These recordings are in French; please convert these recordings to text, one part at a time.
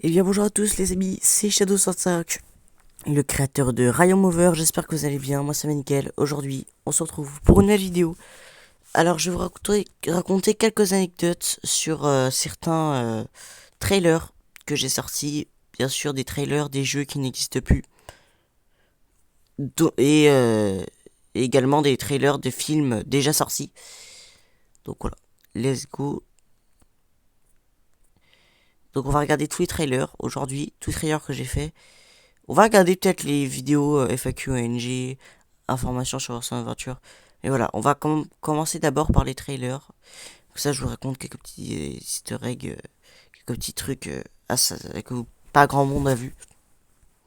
Et bien bonjour à tous les amis, c'est Shadow65, le créateur de Ryan Mover. J'espère que vous allez bien, moi ça va nickel. Aujourd'hui on se retrouve pour une nouvelle vidéo. Alors je vais vous raconter quelques anecdotes sur certains trailers que j'ai sortis. Bien sûr des trailers des jeux qui n'existent plus. Et également des trailers de films déjà sortis. Donc voilà, let's go. Donc on va regarder tous les trailers aujourd'hui, tous les trailers que j'ai fait. On va regarder peut-être les vidéos FAQ ONG, informations sur Action Aventure. Et voilà, on va commencer d'abord par les trailers. Comme ça, je vous raconte quelques petits easter eggs, quelques petits trucs que pas grand monde a vu.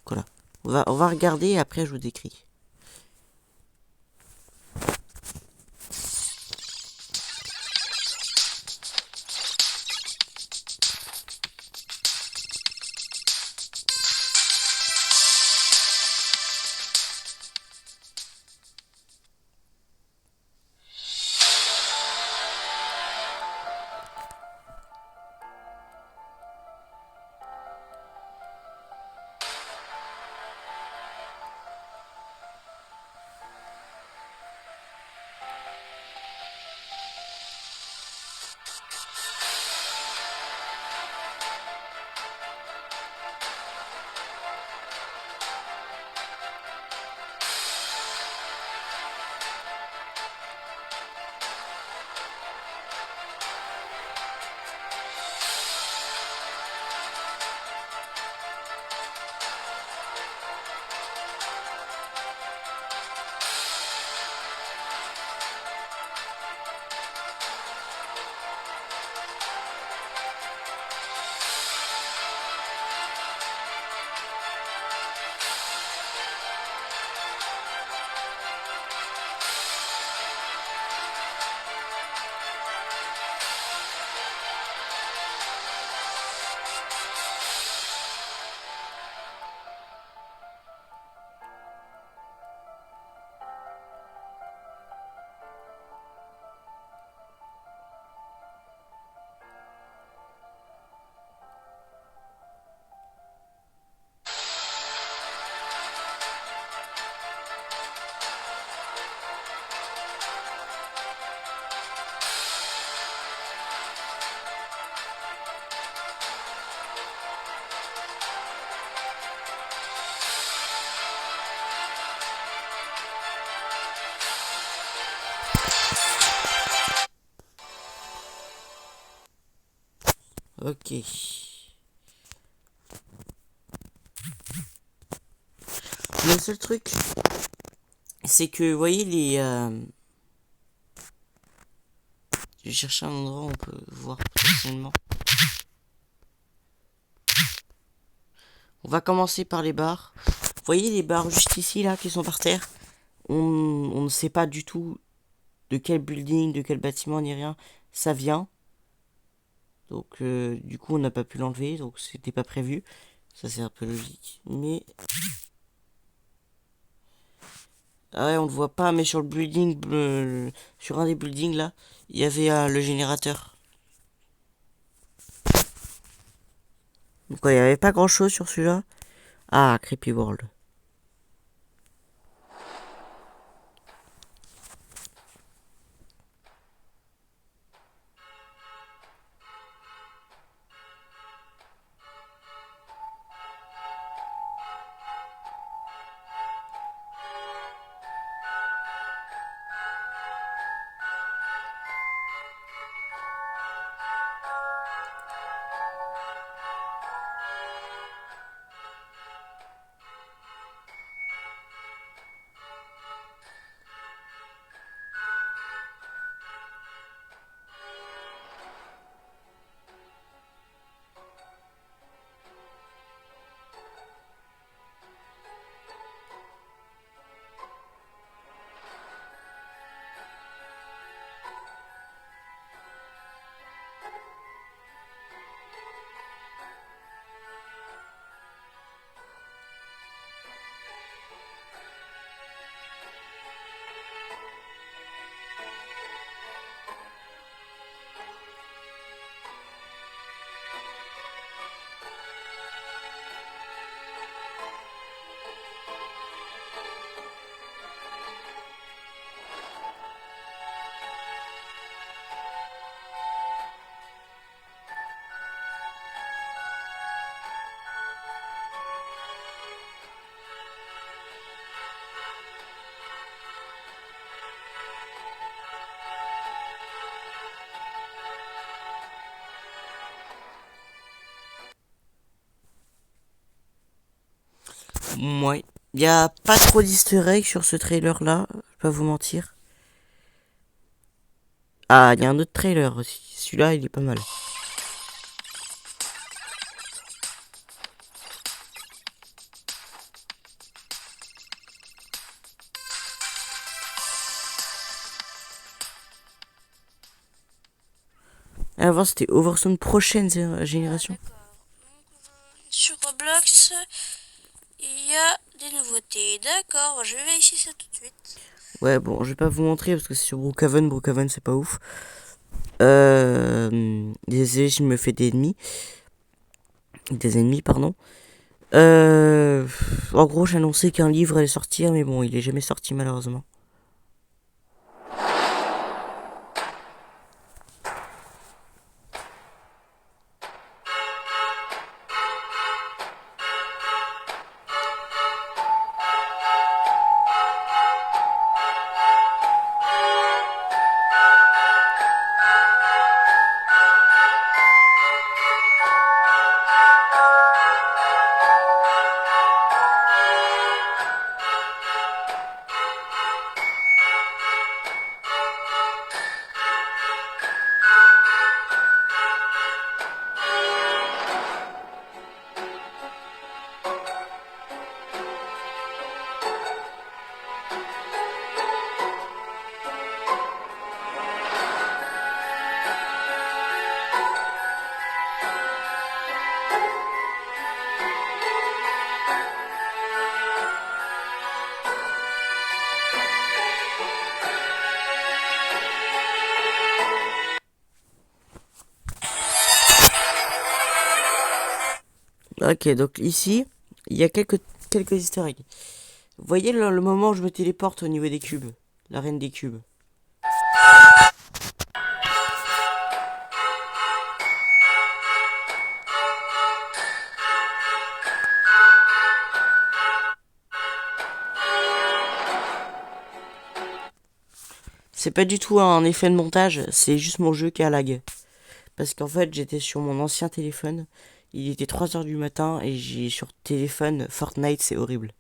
Voilà. On va regarder et après je vous décris. Ok. Le seul truc, c'est que, vous voyez, je vais chercher un endroit où on peut voir potentiellement. On va commencer par les barres. Vous voyez les barres juste ici, là, qui sont par terre. On ne sait pas du tout de quel building, de quel bâtiment, ni rien ça vient. Donc, du coup, on n'a pas pu l'enlever, donc c'était pas prévu. Ça, c'est un peu logique. Mais. Ah ouais, on le voit pas, mais sur le building, sur un des buildings là, il y avait le générateur. Donc, ouais, il n'y avait pas grand chose sur celui-là. Ah, Creepy World. Ouais. Il y a pas trop d'easter eggs sur ce trailer là, je vais pas vous mentir. Ah, il y a un autre trailer aussi. Celui-là, il est pas mal. Avant, c'était Overstone prochaine génération. D'accord. Donc, sur Roblox, il y a des nouveautés. D'accord, je vais vérifier ça tout de suite. Ouais, bon, je vais pas vous montrer parce que c'est sur Brookhaven. Brookhaven, c'est pas ouf. Désolé, je me fais des ennemis. Des ennemis, pardon. En gros, j'ai annoncé qu'un livre allait sortir, mais bon, il est jamais sorti malheureusement. Ok, donc ici, il y a quelques easter eggs. Vous voyez le moment où je me téléporte au niveau des cubes, la reine des cubes. C'est pas du tout un effet de montage, c'est juste mon jeu qui a lag. Parce qu'en fait, j'étais sur mon ancien téléphone, il était 3 heures du matin et j'ai sur téléphone Fortnite, c'est horrible.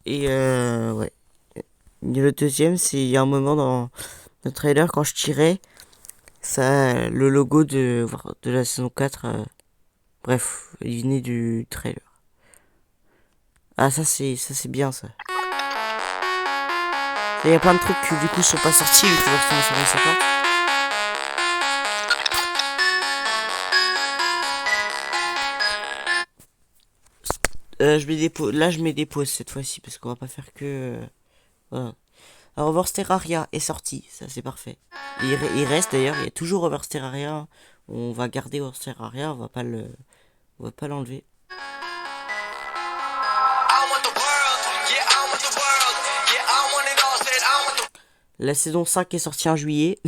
Et ouais. Et le deuxième, c'est il y a un moment dans le trailer quand je tirais, ça le logo de la saison 4 bref, il venait du trailer. Ah ça c'est bien ça. Il y a plein de trucs qui du coup sont pas sortis vu que la version sur les pas. Là je mets des pauses cette fois-ci parce qu'on va pas faire que voilà. Alors Reverse Terraria est sorti, ça c'est parfait. Il reste d'ailleurs, il y a toujours Reverse Terraria. On va garder Reverse Terraria, on va pas l'enlever. La saison 5 est sortie en juillet.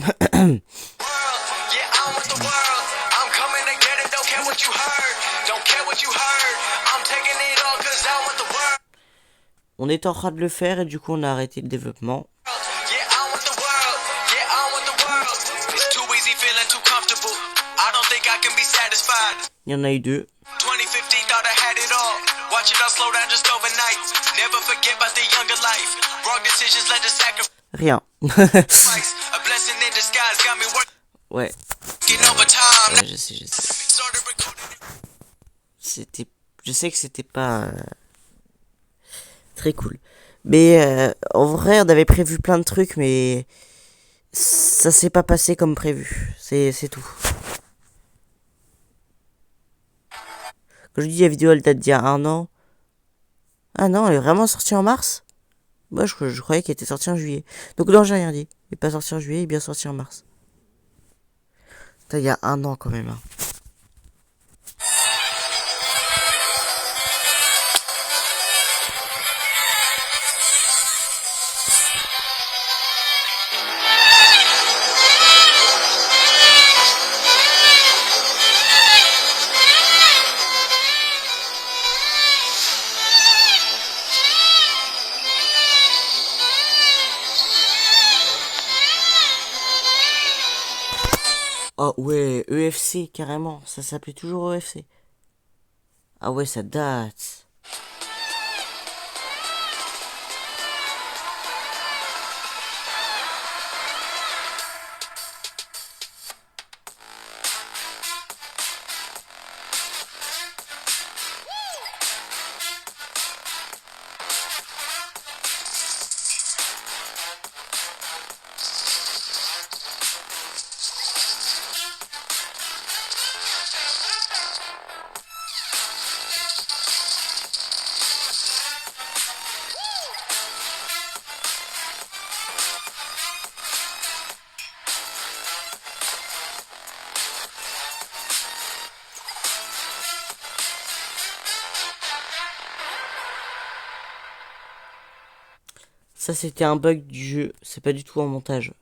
On était en train de le faire et du coup on a arrêté le développement. Il y en a eu deux. Rien. Ouais. Ouais, je sais. Je sais que c'était pas très cool. Mais en vrai, on avait prévu plein de trucs, mais ça s'est pas passé comme prévu. C'est tout. Quand je dis la vidéo, elle date d'il y a un an. Ah non, elle est vraiment sortie en mars. Moi, je croyais qu'elle était sortie en juillet. Donc non, j'ai rien dit. Il est pas sorti en juillet, il est bien sorti en mars. Il y a un an quand même. Hein. Oh ouais, EFC carrément, ça s'appelait toujours EFC. Ah ouais, ça date. Ça, c'était un bug du jeu. C'est pas du tout un montage.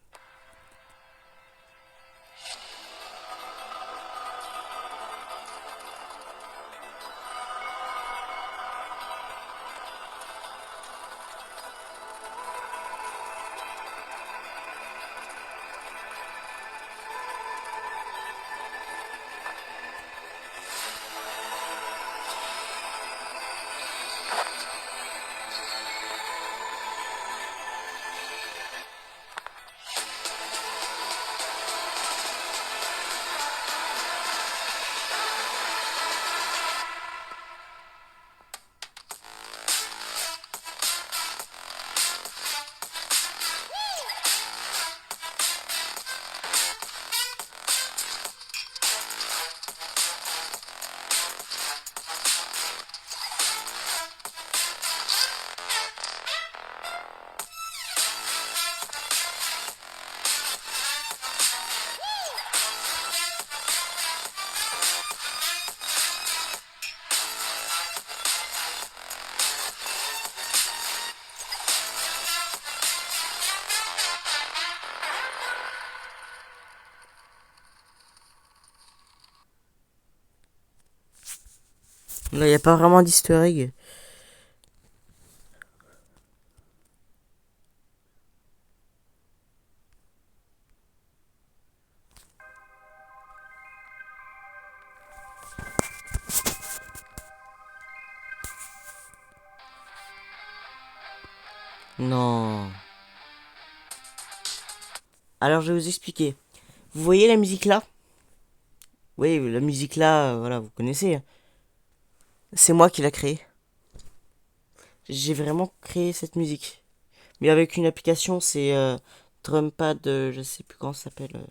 Là, y a pas vraiment d'easter egg. Non. Alors, je vais vous expliquer. Vous voyez la musique là? Oui, la musique là, voilà, vous connaissez. C'est moi qui l'a créée. J'ai vraiment créé cette musique. Mais avec une application, c'est Drumpad, je sais plus comment ça s'appelle.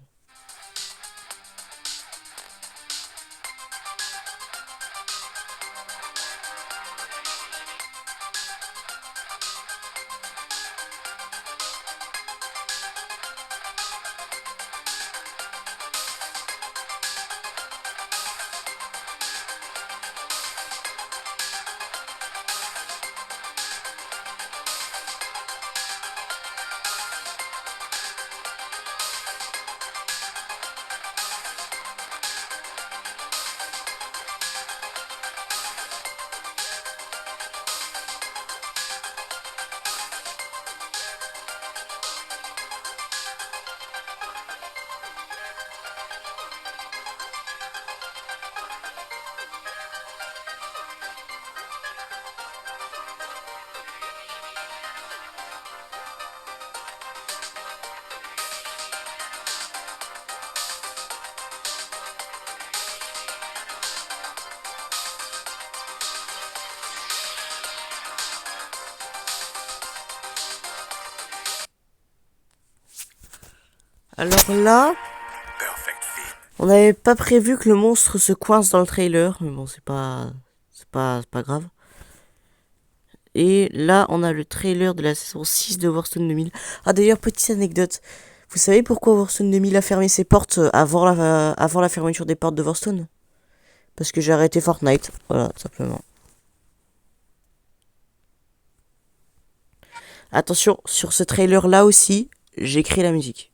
Alors là, on n'avait pas prévu que le monstre se coince dans le trailer, mais bon, c'est pas grave. Et là, on a le trailer de la saison 6 de Warzone 2000. Ah d'ailleurs, petite anecdote. Vous savez pourquoi Warzone 2000 a fermé ses portes avant la fermeture des portes de Warzone? Parce que j'ai arrêté Fortnite. Voilà, tout simplement. Attention, sur ce trailer là aussi, j'ai créé la musique.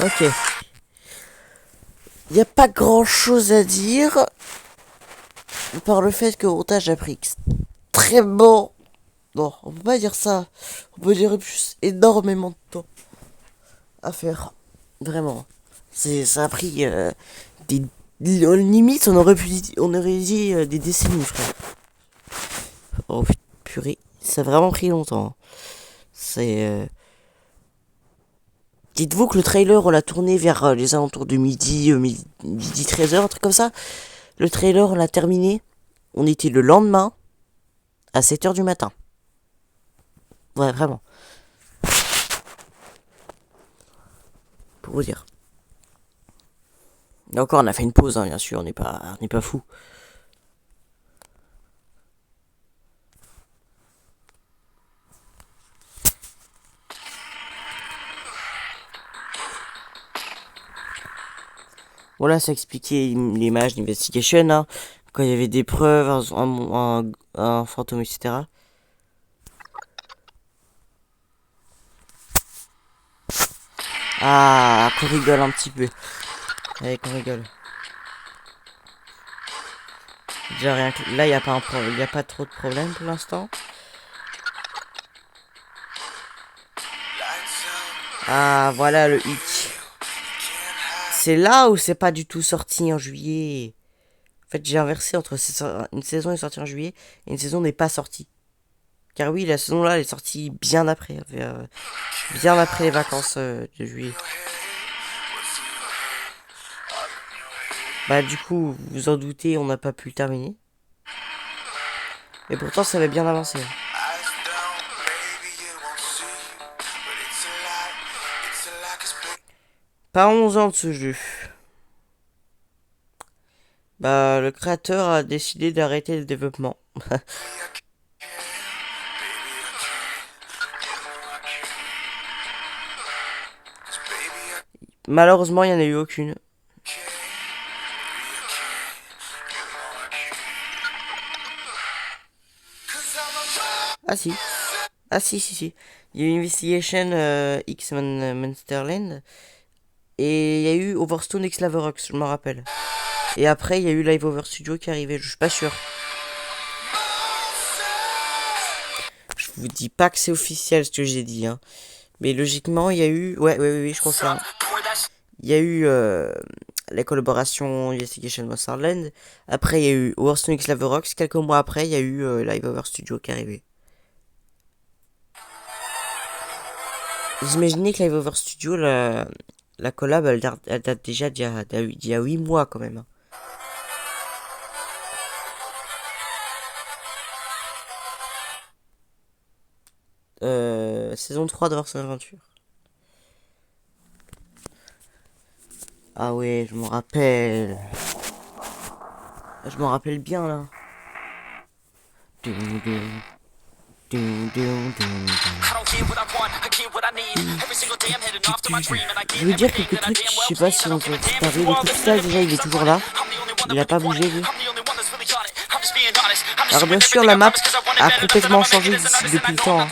Ok. Il n'y a pas grand chose à dire. Par le fait que le montage a pris extrêmement... Non, on peut pas dire ça. On peut dire plus énormément de temps à faire. Vraiment. Ça a pris des... Limite, on aurait dit des décennies, frère. Oh purée, ça a vraiment pris longtemps. C'est... Dites-vous que le trailer, on l'a tourné vers les alentours de midi 13h, un truc comme ça. Le trailer, on l'a terminé. On était le lendemain à 7h du matin. Ouais, vraiment. Pour vous dire. Et encore, on a fait une pause, hein, bien sûr, on n'est pas fou. Voilà, ça expliquait l'image d'investigation, hein, quand il y avait des preuves, un fantôme, etc. Ah, qu'on rigole un petit peu. Allez, qu'on rigole. Déjà, rien que là, il n'y a pas trop de problème pour l'instant. Ah, voilà le hic. C'est là où c'est pas du tout sorti en juillet. En fait, j'ai inversé entre une saison est sortie en juillet et une saison n'est pas sortie. Car oui, la saison là, elle est sortie bien après, bien après les vacances de juillet. Bah du coup, vous vous en doutez, on n'a pas pu le terminer. Et pourtant, ça avait bien avancé. Pas 11 ans de ce jeu. Bah, le créateur a décidé d'arrêter le développement. Malheureusement, il n'y en a eu aucune. Ah si. Ah si. Il y a eu Investigation X-Men Monsterland. Et il y a eu Overstone X Laverox, je m'en rappelle. Et après, il y a eu Live Over Studio qui est arrivé, je suis pas sûr. Je vous dis pas que c'est officiel ce que j'ai dit, hein. Mais logiquement, il y a eu... Ouais, je confirme. Il y a eu la collaboration Investigation Monsterland. Après, il y a eu Overstone X Laverox. Quelques mois après, il y a eu Live Over Studio qui est arrivé. Vous imaginez que Live Over Studio, la collab, elle date déjà d'il y a 8 mois quand même. Saison 3 de Warson Adventure. Ah ouais, je m'en rappelle. Je m'en rappelle bien là. Je veux dire quelques trucs, je sais pas si on peut parler. Le coup de stage déjà il est toujours là. Il a pas bougé lui. Alors bien sûr la map a complètement changé depuis le temps. Hein.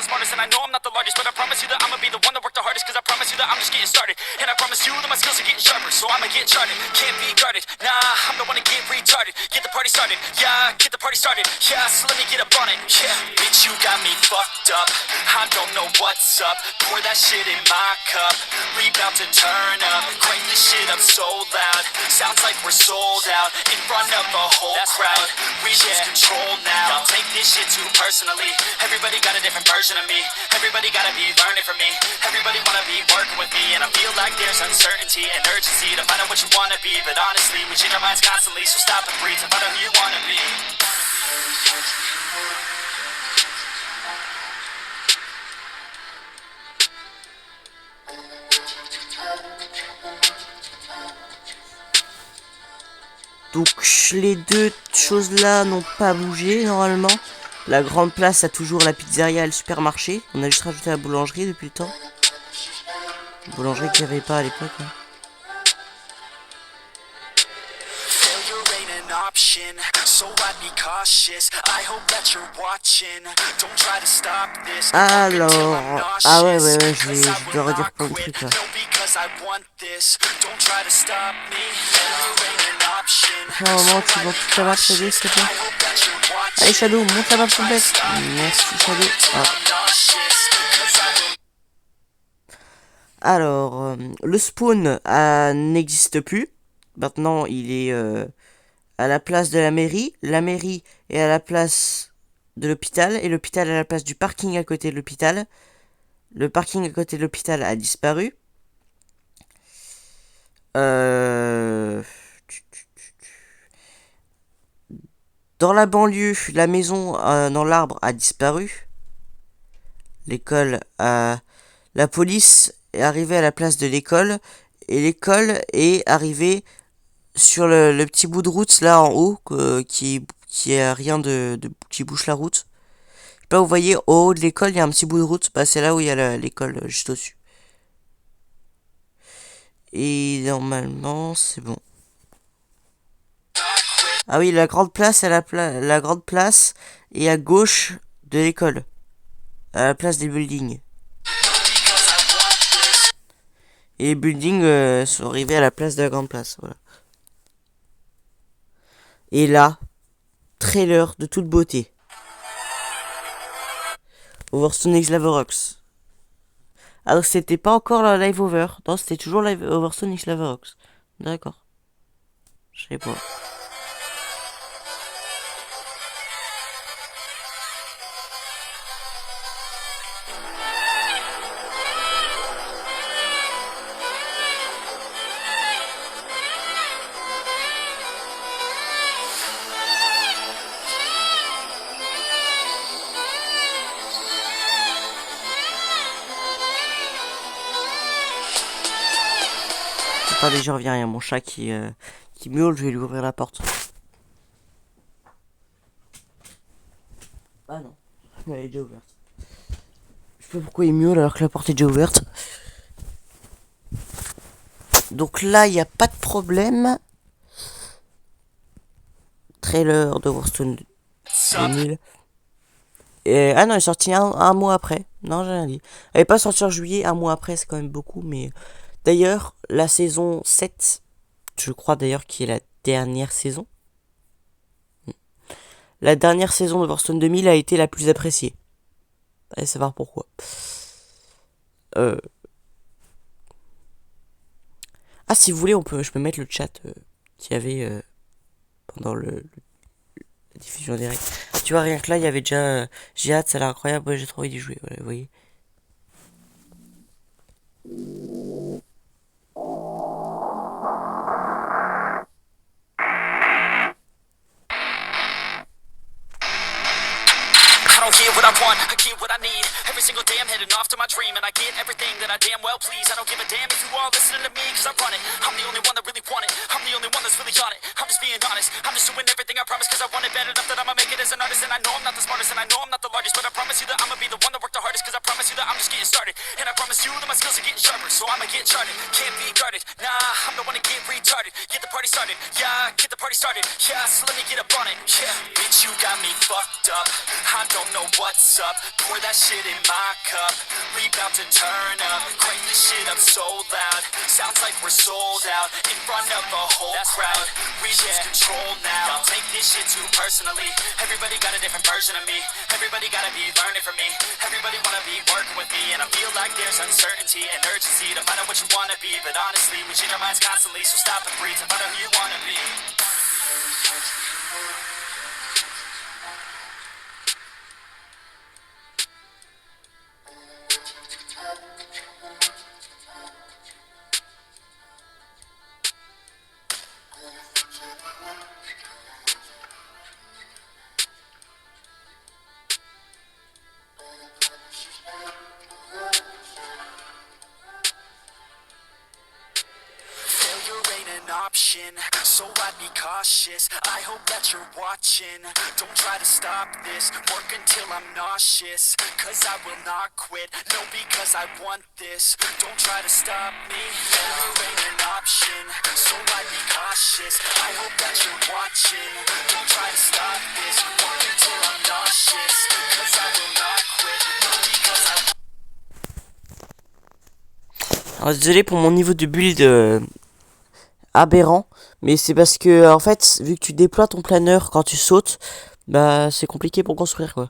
Take this shit too personally. Everybody got a different version of me. Everybody gotta be learning from me. Everybody wanna be working with me. And I feel like there's uncertainty and urgency to find out what you wanna be. But honestly, we change our minds constantly. So stop and breathe and find out who you wanna be. Donc les deux choses là n'ont pas bougé normalement. La grande place a toujours la pizzeria et le supermarché. On a juste rajouté la boulangerie depuis le temps. Boulangerie qu'il n'y avait pas à l'époque. Hein. Alors... Ah ouais, je dois redire plein de trucs là. because I want this. Don't try to stop me. Failure ain't an option. Un moment, tu montes toute la map, Shadow, s'il te plaît. Allez, Shadow, monte la map complète. Merci, Shadow. Ah. Alors, le spawn n'existe plus. Maintenant, il est à la place de la mairie. La mairie est à la place de l'hôpital. Et l'hôpital est à la place du parking à côté de l'hôpital. Le parking à côté de l'hôpital a disparu. Dans la banlieue, la maison dans l'arbre a disparu. L'école a... La police est arrivée à la place de l'école. Et l'école est arrivée sur le petit bout de route là en haut qui a rien qui bouche la route. Là vous voyez au haut de l'école il y a un petit bout de route. Bah, c'est là où il y a l'école juste au-dessus. Et normalement c'est bon. Ah oui, la grande place la grande place est à gauche de l'école. À la place des buildings. Et les buildings sont arrivés à la place de la grande place. Voilà. Et là, trailer de toute beauté. Overstone X Lavarox. Alors c'était pas encore la live over. Non, c'était toujours live Overstone X Lavarox. D'accord. Je sais pas. Attendez, je reviens, il y a mon chat qui miaule, je vais lui ouvrir la porte. Ah non, elle est déjà ouverte. Je sais pas pourquoi il miaule alors que la porte est déjà ouverte. Donc là, il n'y a pas de problème. Trailer de Overstone 2000. Ah non, il est sorti un mois après. Non, j'ai rien dit. Elle est pas sortie en juillet, un mois après, c'est quand même beaucoup, mais... D'ailleurs, la saison 7, je crois d'ailleurs qui est la dernière saison. La dernière saison de Overstone 2000 a été la plus appréciée. Allez savoir pourquoi. Ah, si vous voulez, je peux mettre le chat qu'il y avait pendant la diffusion directe. Tu vois, rien que là, il y avait déjà... j'ai hâte, ça a l'air incroyable, ouais, j'ai trop envie d'y jouer, voilà, vous voyez. I don't get what I want, I get what I need. Every single day I'm heading off to my dream, and I get everything that I damn well please. I don't give a damn if you all listening to me, cause I run it. I'm the only one that really want it, I'm the only one that's really on it. I'm just being honest, I'm just doing everything I promise, cause I want it bad enough that I'ma make it as an artist. And I know I'm not the smartest, and I know I'm not the largest, but I promise you that I'ma be the one that worked the hardest. Cause I promise you that I'm just getting started, and I promise you that my skills are getting sharper. So I'ma get charted, can't be guarded. Nah, I'm the one to get retarded. Get the party started, yeah, get the party started. Yeah, so let me get up on it, yeah. Bitch, you got me fucked up, I don't know what's up. Pour that shit in my cup, we bout to turn up. Crank this shit up so loud, sounds like we're sold out. In front of a whole crowd, we lose control now. Don't take this shit too personally, everybody got a different version of me. Everybody gotta be learning from me, everybody wanna be working with me. And I feel like there's uncertainty and urgency to find out what you wanna be. But honestly, we change our minds constantly, so stop and breathe and find out who you wanna be. Option, so I'd be cautious. I hope that you're watching. Don't try to stop this, work until I'm nauseous. Cause I will not quit, no, because I want this. Don't try to stop me, failure ain't an option. So I'd be cautious, I hope that you're watching. Don't try to stop this, work until I'm nauseous. Cause I will not quit, no, because I Alors, désolé pour mon niveau de build aberrant, mais c'est parce que en fait, vu que tu déploies ton planeur quand tu sautes, bah c'est compliqué pour construire quoi.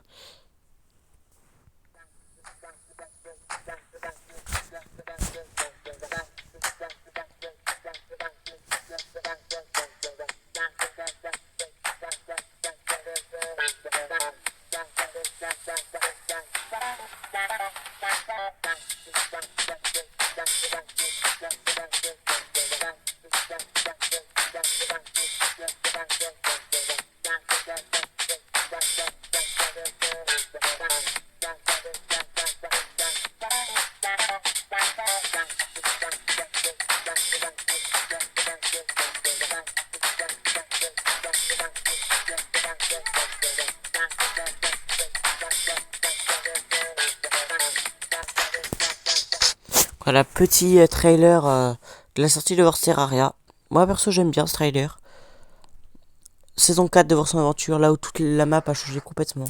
Voilà, petit trailer de la sortie de War Terraria. Moi perso j'aime bien ce trailer. Saison 4 de War son aventure, là où toute la map a changé complètement.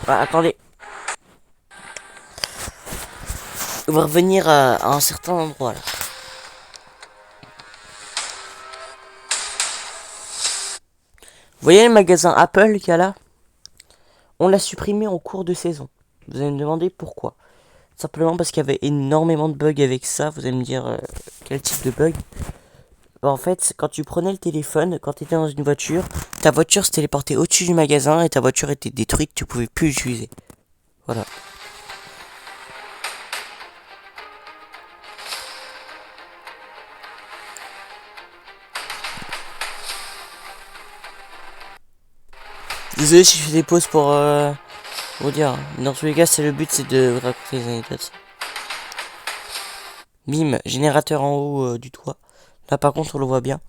Ah, attendez. On va revenir à un certain endroit là. Vous voyez le magasin Apple qu'il y a là? On l'a supprimé en cours de saison. Vous allez me demander pourquoi. Simplement parce qu'il y avait énormément de bugs avec ça. Vous allez me dire quel type de bug. Bah, en fait, quand tu prenais le téléphone, quand tu étais dans une voiture, ta voiture se téléportait au-dessus du magasin et ta voiture était détruite, tu pouvais plus l'utiliser. Voilà. Désolé si je fais des pauses pour vous dire. Dans tous les cas, c'est le but, c'est de vous raconter les anecdotes. Bim, générateur en haut du toit. Là par contre on le voit bien.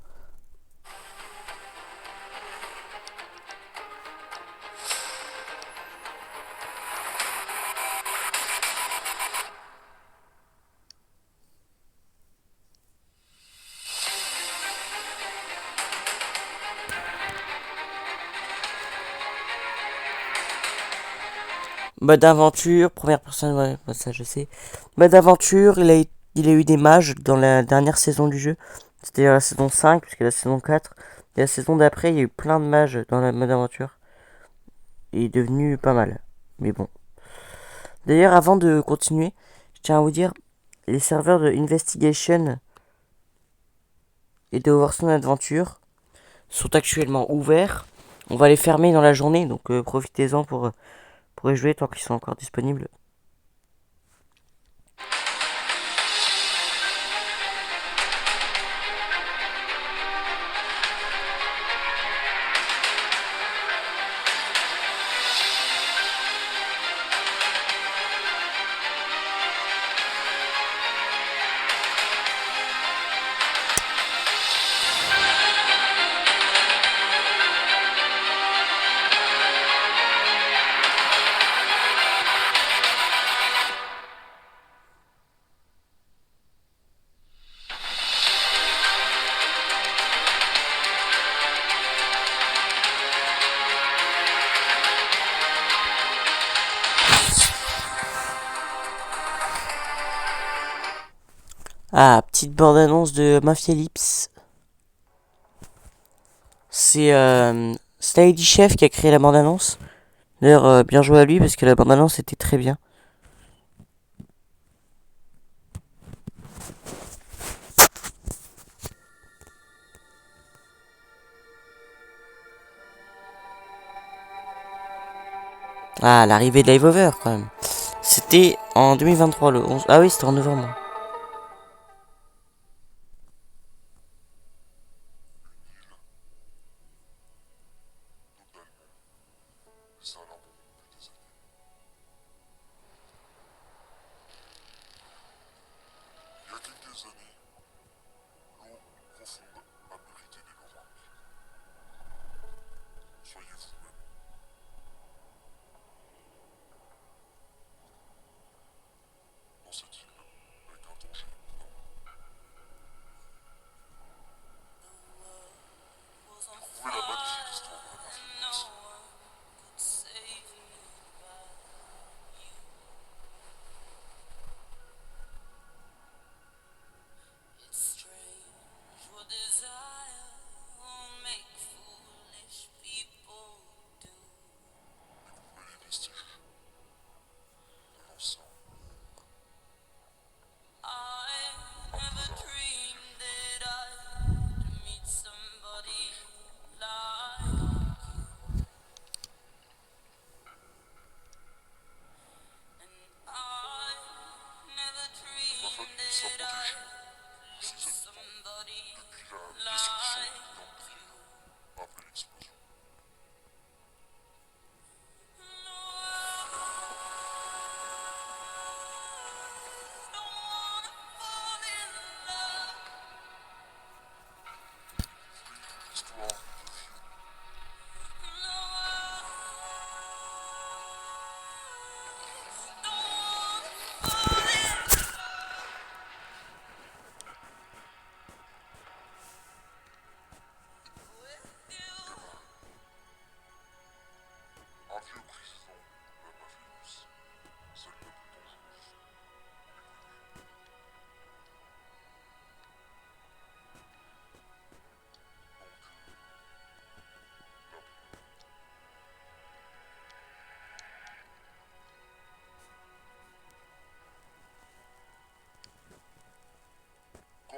Mode aventure, première personne, ouais, bah, ça je sais. Mode aventure, il a eu des mages dans la dernière saison du jeu. C'était la saison 5, puisque la saison 4. Et la saison d'après, il y a eu plein de mages dans la mode aventure. Il est devenu pas mal. Mais bon. D'ailleurs, avant de continuer, je tiens à vous dire, les serveurs de Investigation et de Warzone Adventure sont actuellement ouverts. On va les fermer dans la journée, donc profitez-en pour y jouer tant qu'ils sont encore disponibles. Ah, petite bande-annonce de Mafia Lips. C'est Slady Chef qui a créé la bande-annonce. D'ailleurs, bien joué à lui parce que la bande-annonce était très bien. Ah, l'arrivée de Live Over quand même. C'était en 2023, le 11. Ah oui, c'était en novembre. Soyez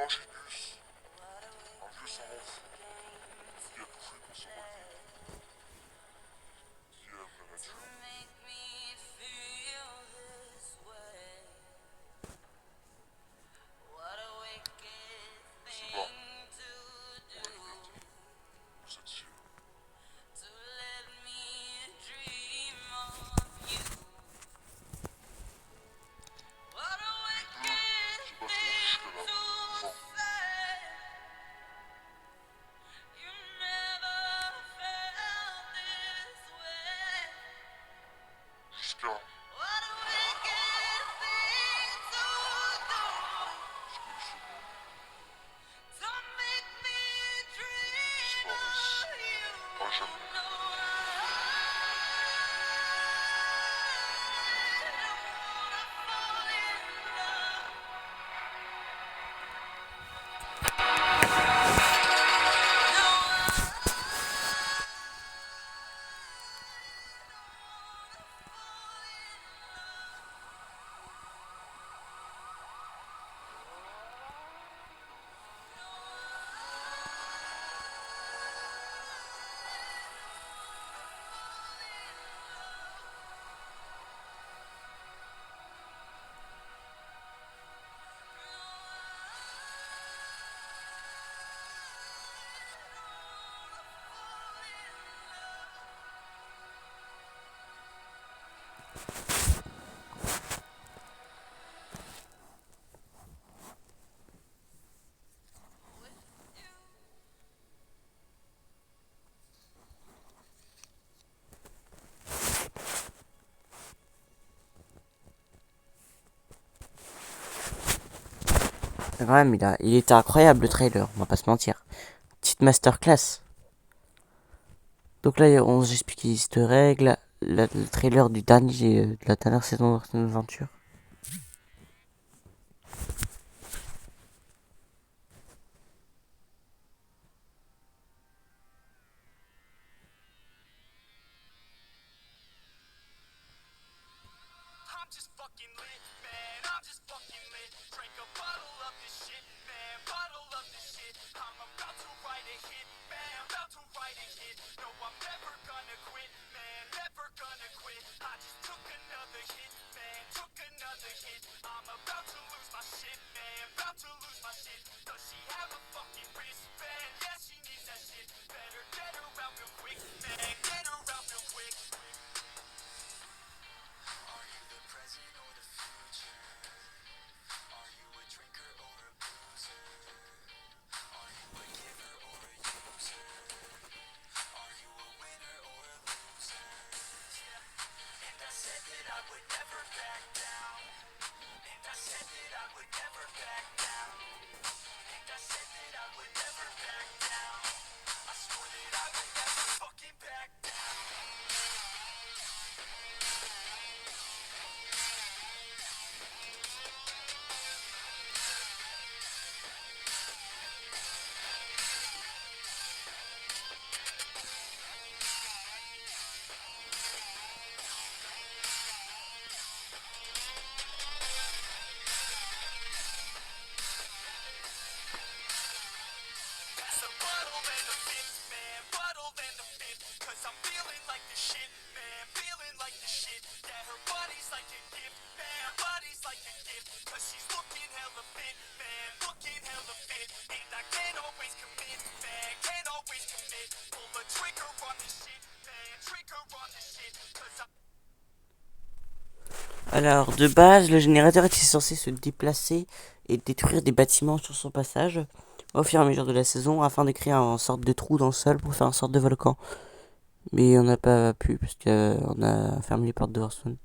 Longinus, un vieux savant fou, qui a tout fait pour se relever, qui aime la nature. Se bat pour la liberté, pour cette ciel. Les deux se battront jusqu'à la mort. Jusqu'à ce que ce monde disparaisse à jamais. Quand même, il était incroyable le trailer, on va pas se mentir. Petite masterclass. Donc là, on j'explique les easter eggs, le trailer du dernier, de la dernière saison d'Aventure. I'm just fucking lit, man. I'm just fucking lit. Drink a bottle of this shit, man. Bottle of this shit. I'm about to write a hit, man. About to write a hit. No, I'm never gonna quit, man. Never gonna quit. I just took another hit, man. Took another hit. I'm about to lose my shit, man. About to lose my shit. Does she have a fucking wristband? Yeah, she needs that shit. Better get her out real quick, man. Get her out real quick. Are you the present or the future? Are you a drinker or a boozer? Are you a giver or a user? Are you a winner or a loser? Yeah. And I said that I would never back down. And I said that I would never back down. And I said that I would never back down. I swore that I would never fucking back down. Pass the bottle and the fifth, man. Bottle and the fifth. Cause I'm feeling like the shit, man. Feeling like the shit. Yeah, her body's like a gift, man. Body's like a gift. Cause she's looking hella fit, man. Looking hella fit. And I can't always commit, man. Can't always commit. Pull the trigger on this shit, man. Trigger on this shit. Cause I Alors, de base, le générateur était censé se déplacer et détruire des bâtiments sur son passage au fur et à mesure de la saison afin de créer une sorte de trou dans le sol pour faire une sorte de volcan. Mais on n'a pas pu parce qu'on a fermé les portes de Hearthstone.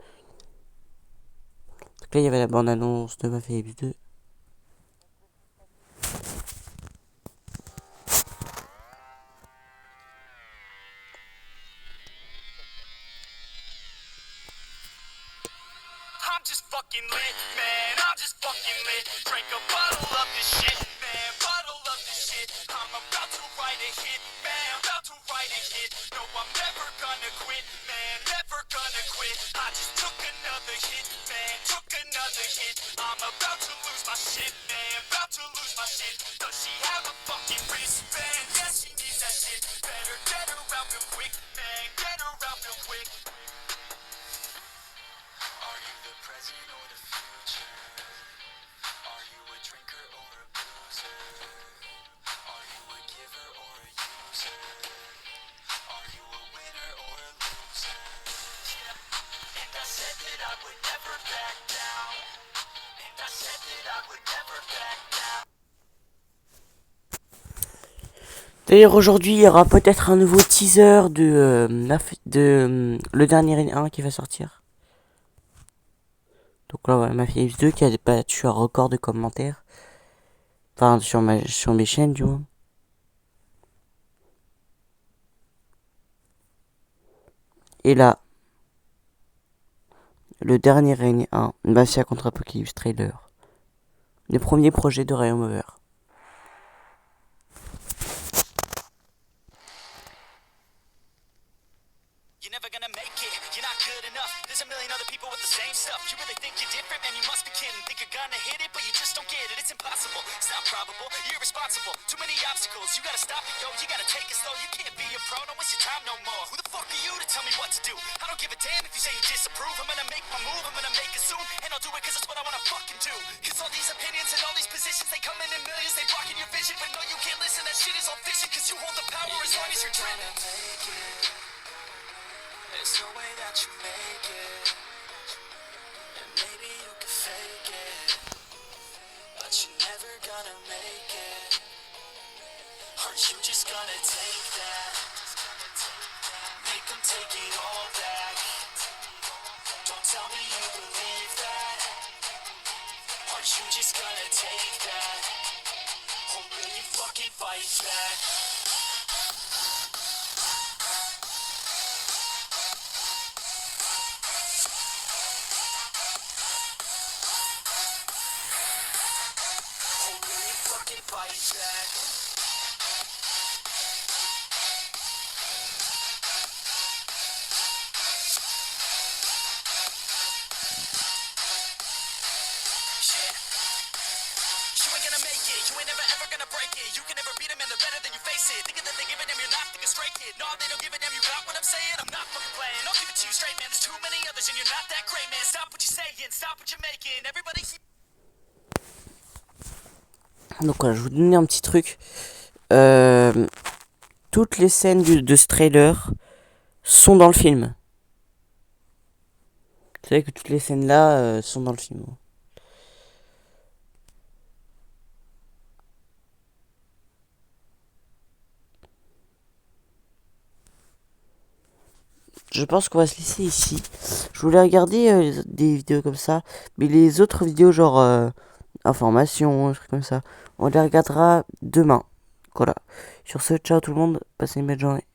Donc là, il y avait la bande-annonce de Mafia X 2. I'm just fucking lit, man. I'm just fucking lit. Drink a bottle of this shit, man. Bottle of this shit. I'm about to write a hit, man. About to write a hit. No, I'm never gonna quit, man. Never gonna quit. I just took another hit, man. Took another hit. I'm about to lose my shit, man. About to lose my shit. D'ailleurs, aujourd'hui, il y aura peut-être un nouveau teaser le dernier 1 qui va sortir. Donc là, voilà, ma fille 2 qui a battu un record de commentaires. Enfin, sur mes chaînes, du moins. Et là, le dernier règne 1, Mafia contre Apocalypse trailer. Le premier projet de Ryan Mover. You're never gonna make it, you're not good enough. There's a million other people with the same stuff. You really think you're different, man, you must be kidding. Think you're gonna hit it, but you just don't get it. It's impossible, it's not probable, you're irresponsible. Too many obstacles, you gotta stop it, yo. You gotta take it slow, you can't be a pro, don't waste your time no more. Who the fuck are you to tell me what to do? I don't give a damn if you say you disapprove. I'm gonna make my move, I'm gonna make it soon. And I'll do it cause it's what I wanna fucking do. Cause all these opinions and all these positions, they come in millions, they blocking your vision. But no, you can't listen, that shit is all fiction. Cause you hold the power as long as you're dreaming. There's no way that you make it, and maybe you can fake it, but you're never gonna make it. Aren't you just gonna take that? Make them take it all back. Don't tell me you believe that. Aren't you just gonna take that? Or will you fucking fight back? Fight back. You ain't gonna make it, you ain't never ever gonna break it. You can never beat them and they're better than you face it. Thinking that they give a damn, you're not thinking straight, kid. No, they don't give a damn, you got what I'm saying? I'm not fucking playing, I'll give it to you straight, man. There's too many others and you're not that great, man. Stop what you're saying, stop what you're making. Everybody. Donc voilà, je vous donner un petit truc. Toutes les scènes de ce trailer sont dans le film. Vous savez que toutes les scènes là sont dans le film. Je pense qu'on va se laisser ici. Je voulais regarder des vidéos comme ça, mais les autres vidéos genre informations, un truc comme ça, on les regardera demain. Voilà. Sur ce, ciao tout le monde, passez une belle journée.